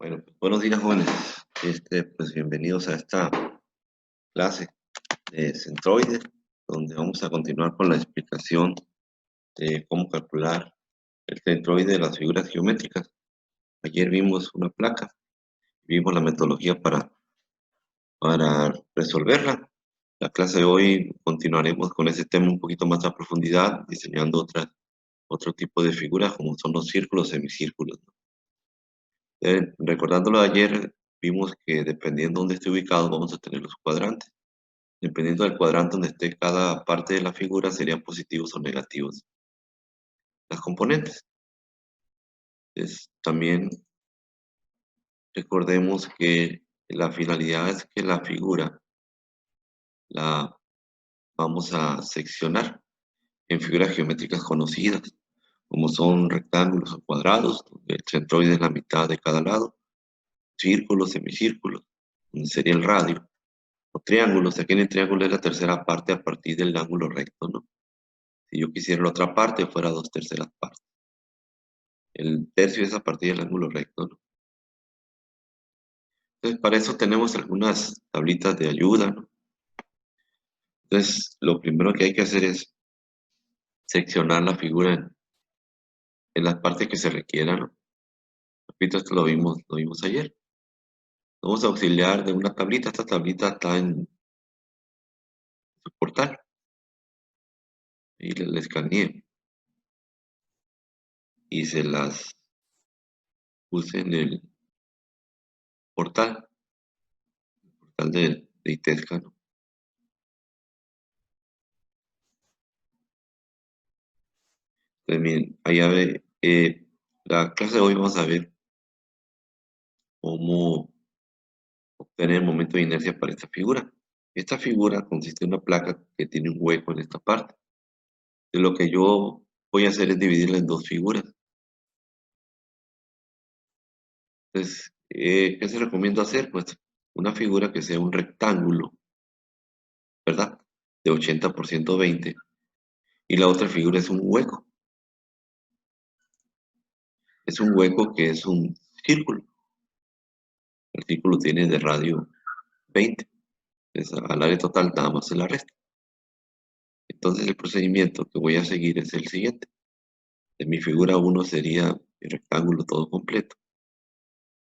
Bueno, pues, buenos días, jóvenes. Pues bienvenidos a esta clase de centroides, donde vamos a continuar con la explicación de cómo calcular el centroide de las figuras geométricas. Ayer vimos una placa, vimos la metodología para resolverla. La clase de hoy continuaremos con ese tema un poquito más a profundidad, diseñando otro tipo de figuras, como son los círculos, semicírculos. Recordándolo de ayer, vimos que dependiendo de dónde esté ubicado, vamos a tener los cuadrantes. Dependiendo del cuadrante donde esté cada parte de la figura, serían positivos o negativos las componentes. También recordemos que la finalidad es que la figura la vamos a seccionar en figuras geométricas conocidas, como son rectángulos o cuadrados, donde el centroide es la mitad de cada lado, círculos, semicírculos, donde sería el radio, o triángulos. Aquí en el triángulo es la tercera parte a partir del ángulo recto, ¿no? Si yo quisiera la otra parte, fuera 2/3 partes. El tercio es a partir del ángulo recto, ¿no? Entonces, para eso tenemos algunas tablitas de ayuda, ¿no? Entonces, lo primero que hay que hacer es seccionar la figura en las partes que se requieran, ¿no? Repito, esto lo vimos ayer. Vamos a auxiliar de una tablita. Esta tablita está en su portal. Y le escaneé y se las puse en el portal de ITESCA, ¿no? Entonces, miren, allá ve, la clase de hoy vamos a ver cómo obtener el momento de inercia para esta figura. Esta figura consiste en una placa que tiene un hueco en esta parte. Y lo que yo voy a hacer es dividirla en dos figuras. Entonces, ¿qué se recomienda hacer? Pues una figura que sea un rectángulo, ¿verdad? De 80 por 120. Y la otra figura es un hueco. Es un hueco que es un círculo. El círculo tiene de radio 20. Entonces, al área total nada más se la resta. Entonces, el procedimiento que voy a seguir es el siguiente. En mi figura 1 sería el rectángulo todo completo.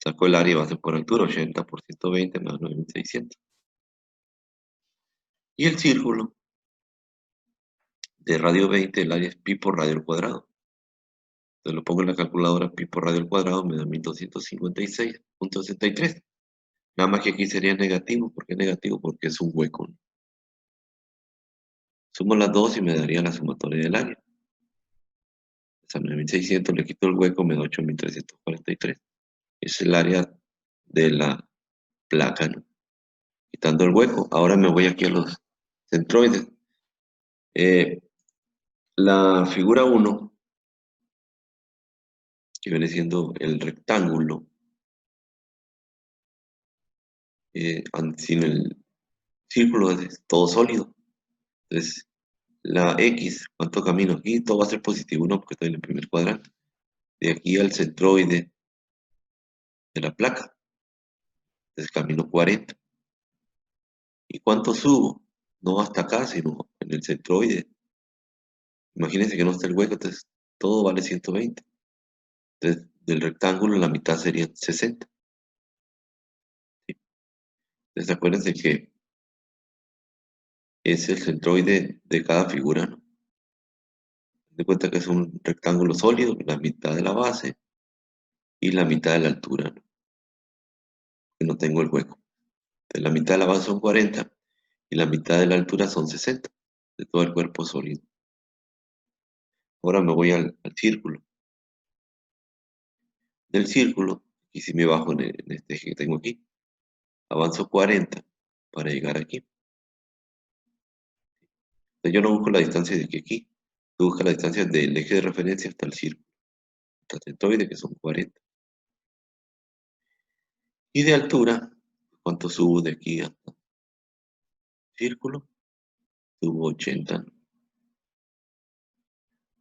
Saco el área base por altura, 80 por 120 más 9600. Y el círculo de radio 20, el área es pi por radio al cuadrado. Entonces lo pongo en la calculadora, pi por radio al cuadrado me da 1256,63. Nada más que aquí sería negativo. ¿Por qué negativo? Porque es un hueco. Sumo las dos y me daría la sumatoria del área. A 9600 le quito el hueco, me da 8343. Es el área de la placa, ¿no? Quitando el hueco. Ahora me voy aquí a los centroides. Eh, la figura 1, que viene siendo el rectángulo, sin el círculo, es todo sólido. Entonces, la X, ¿cuánto camino aquí? Todo va a ser positivo 1 porque estoy en el primer cuadrante. De aquí al centroide de la placa. Entonces, camino 40. ¿Y cuánto subo? No hasta acá, sino en el centroide. Imagínense que no está el hueco, entonces todo vale 120. Entonces, del rectángulo la mitad sería 60. ¿Sí? Entonces, acuérdense que es el centroide de cada figura, ¿no? De cuenta que es un rectángulo sólido, la mitad de la base y la mitad de la altura, ¿no? Que no tengo el hueco. Entonces, la mitad de la base son 40 y la mitad de la altura son 60 de todo el cuerpo sólido. Ahora me voy al círculo. Del círculo, y si me bajo en este eje que tengo aquí, avanzo 40 para llegar aquí. Entonces, yo no busco la distancia de aquí, tú buscas la distancia del eje de referencia hasta el círculo, hasta el centroide, que son 40. Y de altura, ¿cuánto subo de aquí hasta el círculo? Subo 80, ¿no?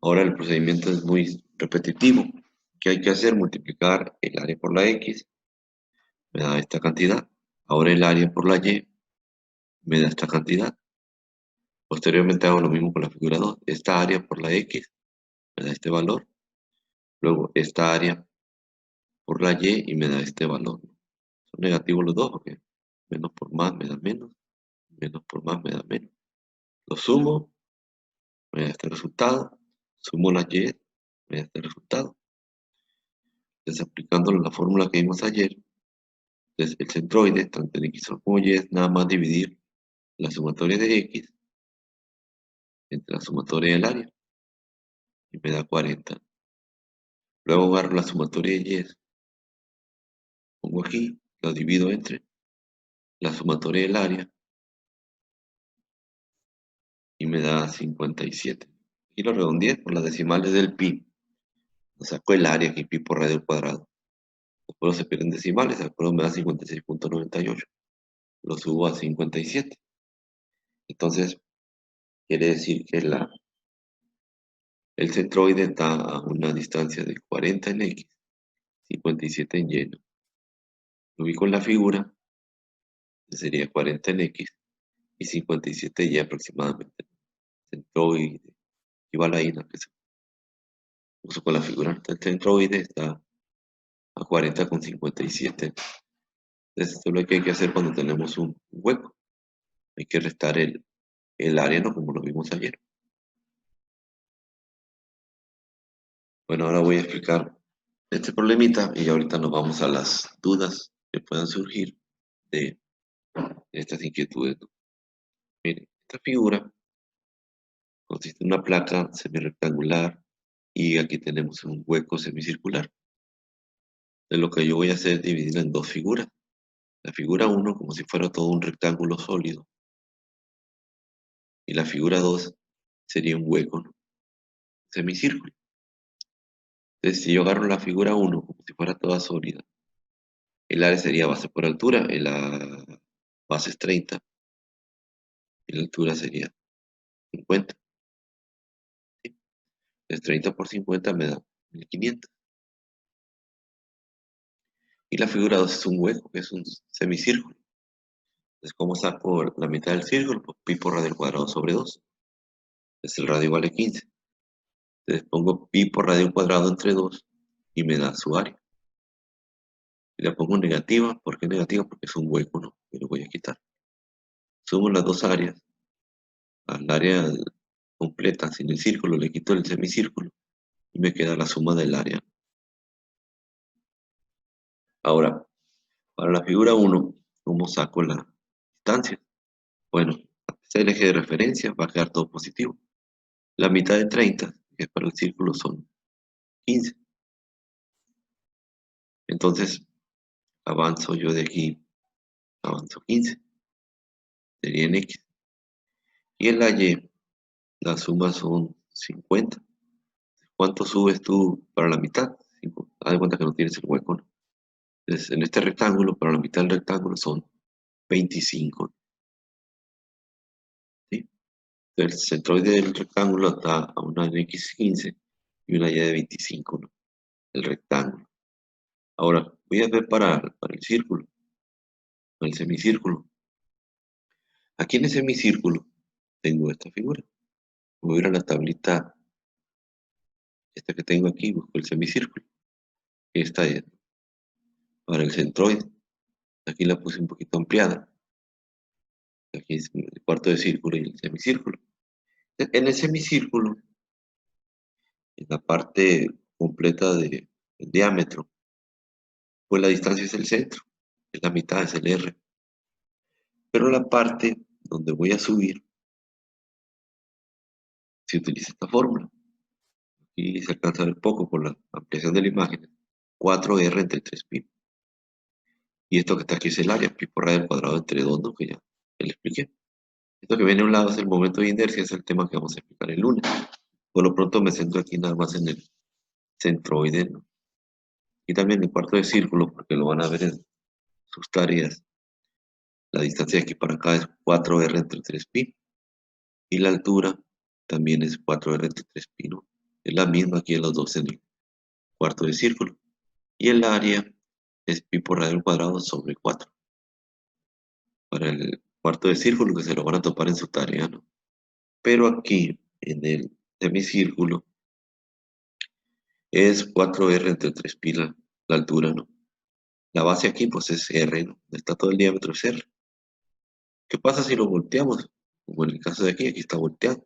Ahora el procedimiento es muy repetitivo. ¿Qué hay que hacer? Multiplicar el área por la X me da esta cantidad. Ahora el área por la Y me da esta cantidad. Posteriormente hago lo mismo con la figura 2. Esta área por la X me da este valor. Luego esta área por la Y me da este valor. Son negativos los dos porque menos por más me da menos. Menos por más me da menos. Lo sumo, me da este resultado. Sumo la Y, me da este resultado. Entonces aplicando la fórmula que vimos ayer, entonces el centroide, tanto en X como Y, es nada más dividir la sumatoria de X entre la sumatoria del área y me da 40. Luego agarro la sumatoria de Y, pongo aquí, lo divido entre la sumatoria del área y me da 57. Y lo redondeé por las decimales del pi. Lo saco el área aquí, pi por radio al cuadrado. Después se pierden decimales, después me da 56.98. Lo subo a 57. Entonces, quiere decir que el centroide está a una distancia de 40 en X, 57 en Y. Lo ubico en la figura, que sería 40 en X y 57 en Y aproximadamente. Centroide equivale ahí, ¿no? Que se puso con la figura. El centroide está a 40 con 57. Entonces, esto es lo que hay que hacer cuando tenemos un hueco. Hay que restar el área, ¿no? Como lo vimos ayer. Bueno, ahora voy a explicar este problemita y ahorita nos vamos a las dudas que puedan surgir de estas inquietudes, ¿no? Miren, esta figura consiste en una placa semirectangular y aquí tenemos un hueco semicircular. Entonces, lo que yo voy a hacer es dividirla en dos figuras. La figura 1 como si fuera todo un rectángulo sólido y la figura 2 sería un hueco, ¿no? Semicírculo. Entonces, si yo agarro la figura 1 como si fuera toda sólida, el área sería base por altura, la base es 30 y la altura sería 50. ¿Sí? Entonces 30 por 50 me da 1500. Y la figura 2 es un hueco, que es un semicírculo. Entonces, ¿cómo saco la mitad del círculo? Pues pi por radio al cuadrado sobre 2. Entonces el radio vale 15. Entonces pongo pi por radio al cuadrado entre 2 y me da su área. Y la pongo negativa. ¿Por qué negativa? Porque es un hueco, ¿no? Y lo voy a quitar. Sumo las dos áreas. Al área completa, sin el círculo, le quito el semicírculo y me queda la suma del área. Ahora, para la figura 1, ¿cómo saco la distancia? Bueno, este es el eje de referencia, va a quedar todo positivo. La mitad de 30, que es para el círculo, son 15. Entonces, avanzo yo de aquí, avanzo 15. Sería en X. Y en la Y, la suma son 50. ¿Cuánto subes tú para la mitad? 5. Haz de cuenta que no tienes el hueco, ¿no? Entonces, en este rectángulo, para la mitad del rectángulo son 25. ¿Sí? El centroide del rectángulo está a una de X15 y una Y de 25, ¿no? El rectángulo. Ahora, voy a ver para el círculo, para el semicírculo. Aquí en el semicírculo tengo esta figura. Voy a ir a la tablita, esta que tengo aquí, busco el semicírculo. Esta es para el centroide. Aquí la puse un poquito ampliada. Aquí es el cuarto de círculo y el semicírculo. En el semicírculo, en la parte completa del diámetro, pues la distancia es el centro, es la mitad, es el R. Pero la parte donde voy a subir, se utiliza esta fórmula. Aquí se alcanza a ver poco por la ampliación de la imagen. 4R entre 3pi. Y esto que está aquí es el área, pi por radio al cuadrado entre 2, ¿no? Que ya le expliqué. Esto que viene a un lado es el momento de inercia, es el tema que vamos a explicar el lunes. Por lo pronto me centro aquí nada más en el centroide, ¿no? Y también el cuarto de círculo, porque lo van a ver en sus tareas. La distancia de aquí para acá es 4R entre 3pi. Y la altura también es 4R entre 3pi, ¿no? Es la misma aquí en los dos en el cuarto de círculo. Y el área es pi por radio al cuadrado sobre 4. Para el cuarto de círculo que se lo van a topar en su tarea, ¿no? Pero aquí, en el semicírculo, es 4r entre 3 pi la altura, ¿no? La base aquí, pues, es r, ¿no? Donde está todo el diámetro es r. ¿Qué pasa si lo volteamos? Como en el caso de aquí está volteado.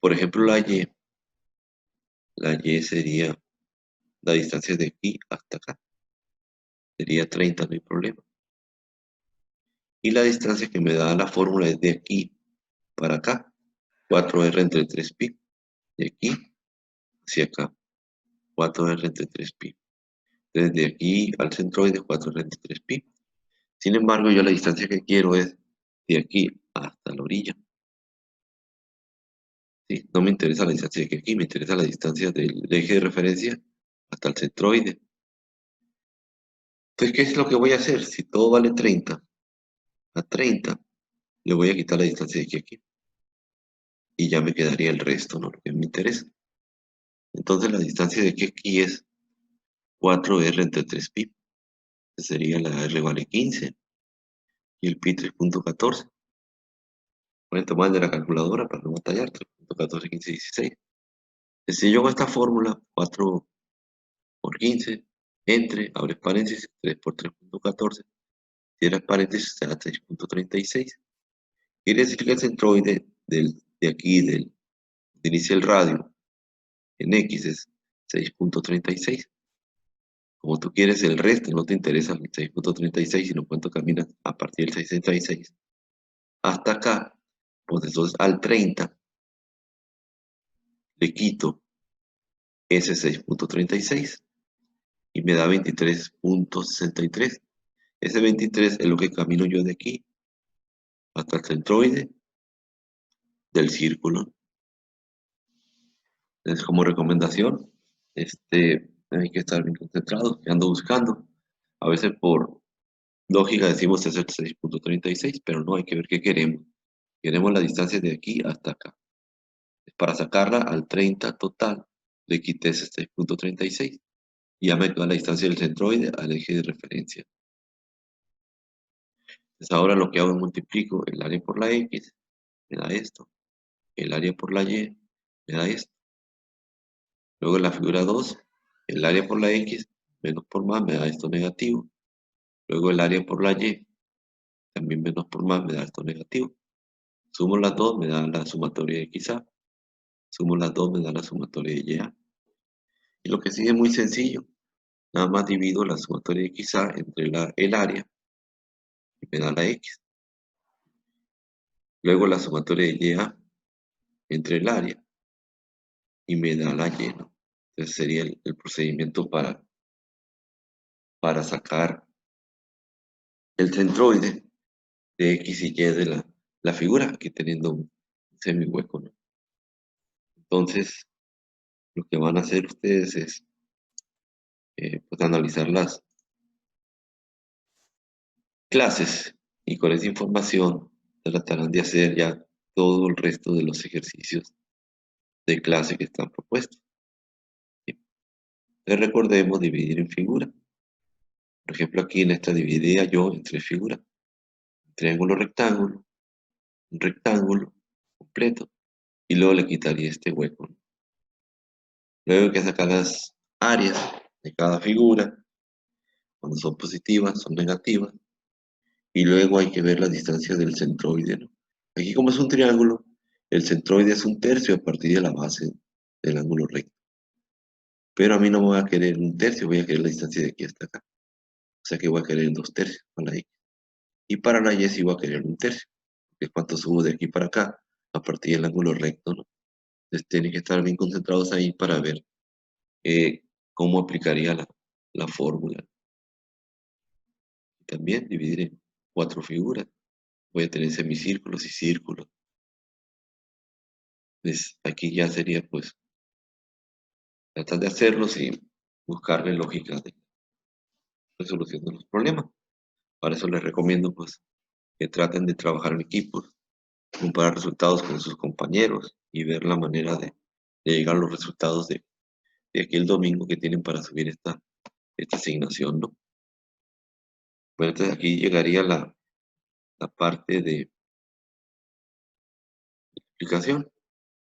Por ejemplo, la y sería la distancia de aquí hasta acá. Sería 30, no hay problema. Y la distancia que me da la fórmula es de aquí para acá. 4r entre 3 pi. De aquí hacia acá. 4r entre 3 pi. Desde aquí al centroide 4r entre 3 pi. Sin embargo, yo la distancia que quiero es de aquí hasta la orilla. ¿Sí? No me interesa la distancia de aquí, me interesa la distancia del eje de referencia hasta el centroide. Entonces, ¿qué es lo que voy a hacer? Si todo vale 30, a 30 le voy a quitar la distancia de aquí a aquí. Y ya me quedaría el resto, ¿no? Lo que me interesa. Entonces la distancia de aquí a aquí es 4r entre 3 pi. Que sería la r vale 15 y el pi 3.14. Voy a tomar el de la calculadora para no batallar. 3.14, 15, 16. Si yo hago esta fórmula, 4 por 15, entre, abres paréntesis, 3 por 3.14, cierras paréntesis, será 6.36. Quiere decir que el centroide de aquí, donde inicia el radio, en X es 6.36. Como tú quieres el resto, no te interesa el 6.36, sino cuánto caminas a partir del 66 hasta acá, pues entonces al 30 le quito ese 6.36 y me da 23.63. Ese 23 es lo que camino yo de aquí hasta el centroide del círculo. Entonces, como recomendación, hay que estar bien concentrados, que ando buscando. A veces por lógica decimos es el 6.36, pero no, hay que ver qué queremos. Queremos la distancia de aquí hasta acá. Para sacarla al 30 total, le quité ese 6.36 y ya me queda la distancia del centroide al eje de referencia. Entonces ahora lo que hago es multiplico el área por la X, me da esto. El área por la Y, me da esto. Luego en la figura 2, el área por la X, menos por más, me da esto negativo. Luego el área por la Y, también menos por más, me da esto negativo. Sumo las dos, me da la sumatoria de XA. Sumo las dos, me da la sumatoria de YA. Y lo que sigue es muy sencillo. Nada más divido la sumatoria de XA entre el área y me da la X. Luego la sumatoria de YA entre el área y me da la Y, ¿no? Entonces sería el procedimiento para sacar el centroide de X y Y de la figura, aquí teniendo un semihueco, ¿no? Entonces, lo que van a hacer ustedes es pues analizar las clases y con esa información tratarán de hacer ya todo el resto de los ejercicios de clase que están propuestos. ¿Sí? Entonces recordemos dividir en figura. Por ejemplo, aquí en esta dividía yo en tres figuras. Un triángulo rectángulo, un rectángulo completo, y luego le quitaría este hueco, ¿no? Luego hay que sacar las áreas de cada figura, cuando son positivas, son negativas, y luego hay que ver la distancia del centroide, ¿no? Aquí como es un triángulo, el centroide es 1/3 a partir de la base del ángulo recto. Pero a mí no me va a querer 1/3, voy a querer la distancia de aquí hasta acá. O sea que voy a querer 2/3 para la X. Y para la Y sí voy a querer 1/3, que es cuánto subo de aquí para acá a partir del ángulo recto, ¿no? Entonces tienen que estar bien concentrados ahí para ver cómo aplicaría la fórmula. También dividir en 4 figuras. Voy a tener semicírculos y círculos. Pues aquí ya sería pues tratar de hacerlos y buscarle lógica de resolución de los problemas. Para eso les recomiendo pues que traten de trabajar en equipos, comparar resultados con sus compañeros y ver la manera de llegar a los resultados de aquí el domingo que tienen para subir esta esta asignación, ¿no? Bueno, entonces aquí llegaría la parte de explicación.